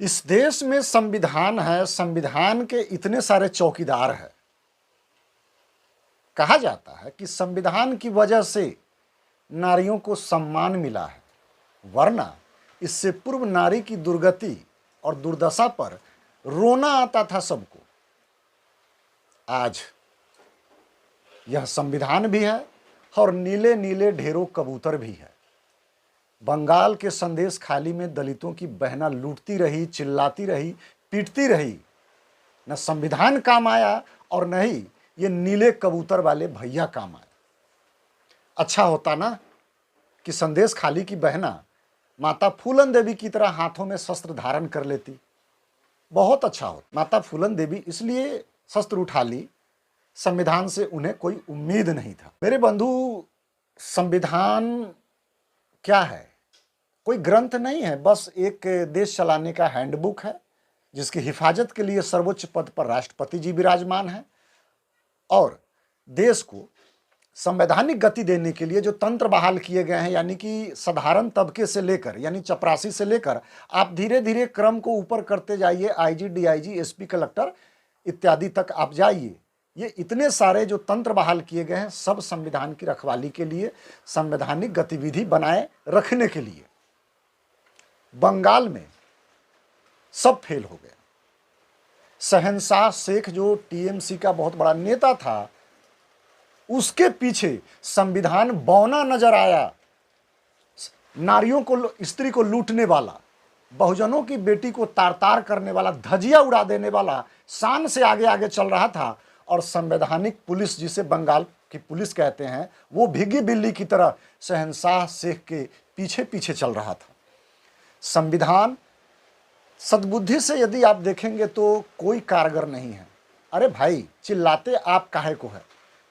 इस देश में संविधान है, संविधान के इतने सारे चौकीदार हैं। कहा जाता है कि संविधान की वजह से नारियों को सम्मान मिला है, वरना इससे पूर्व नारी की दुर्गति और दुर्दशा पर रोना आता था सबको। आज यह संविधान भी है और नीले नीले ढेरों कबूतर भी है। बंगाल के संदेश खाली में दलितों की बहना लूटती रही, चिल्लाती रही, पीटती रही। न संविधान काम आया और न ही ये नीले कबूतर वाले भैया काम आए। अच्छा होता ना कि संदेश खाली की बहना माता फूलन देवी की तरह हाथों में शस्त्र धारण कर लेती। बहुत अच्छा होता। माता फूलन देवी इसलिए शस्त्र उठा ली, संविधान से उन्हें कोई उम्मीद नहीं था। मेरे बंधु, संविधान क्या है? कोई ग्रंथ नहीं है, बस एक देश चलाने का हैंडबुक है, जिसकी हिफाजत के लिए सर्वोच्च पद पर राष्ट्रपति जी विराजमान है। और देश को संवैधानिक गति देने के लिए जो तंत्र बहाल किए गए हैं, यानी कि साधारण तबके से लेकर, यानी चपरासी से लेकर आप धीरे धीरे क्रम को ऊपर करते जाइए, आईजी, डीआईजी, एसपी, कलेक्टर इत्यादि तक आप जाइए। ये इतने सारे जो तंत्र बहाल किए गए हैं, सब संविधान की रखवाली के लिए, संवैधानिक गतिविधि बनाए रखने के लिए। बंगाल में सब फेल हो गया। शहनशाह शेख जो टीएमसी का बहुत बड़ा नेता था, उसके पीछे संविधान बौना नजर आया। नारियों को, स्त्री को लूटने वाला, बहुजनों की बेटी को तार तार करने वाला, धजिया उड़ा देने वाला शान से आगे आगे चल रहा था। और संवैधानिक पुलिस, जिसे बंगाल की पुलिस कहते हैं, वो भीगी बिल्ली की तरह शहनशाह शेख के पीछे पीछे चल रहा था। संविधान सद्बुद्धि से यदि आप देखेंगे तो कोई कारगर नहीं है। अरे भाई, चिल्लाते आप काहे को है?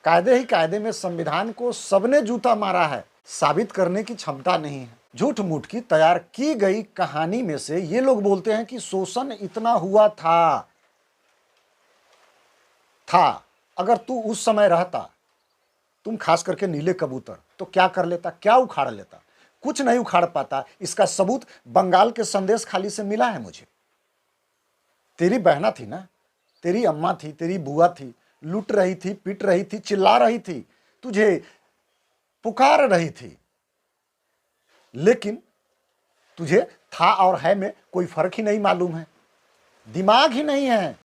कायदे ही कायदे में संविधान को सबने जूता मारा है, साबित करने की क्षमता नहीं है। झूठ मूठ की तैयार की गई कहानी में से ये लोग बोलते हैं कि शोषण इतना हुआ था। अगर तू उस समय रहता, तुम खास करके नीले कबूतर, तो क्या कर लेता? क्या उखाड़ लेता? कुछ नहीं उखाड़ पाता। इसका सबूत बंगाल के संदेश खाली से मिला है मुझे। तेरी बहना थी ना, तेरी अम्मा थी, तेरी बुआ थी, लूट रही थी, पीट रही थी, चिल्ला रही थी, तुझे पुकार रही थी, लेकिन तुझे था और है में कोई फर्क ही नहीं मालूम है। दिमाग ही नहीं है।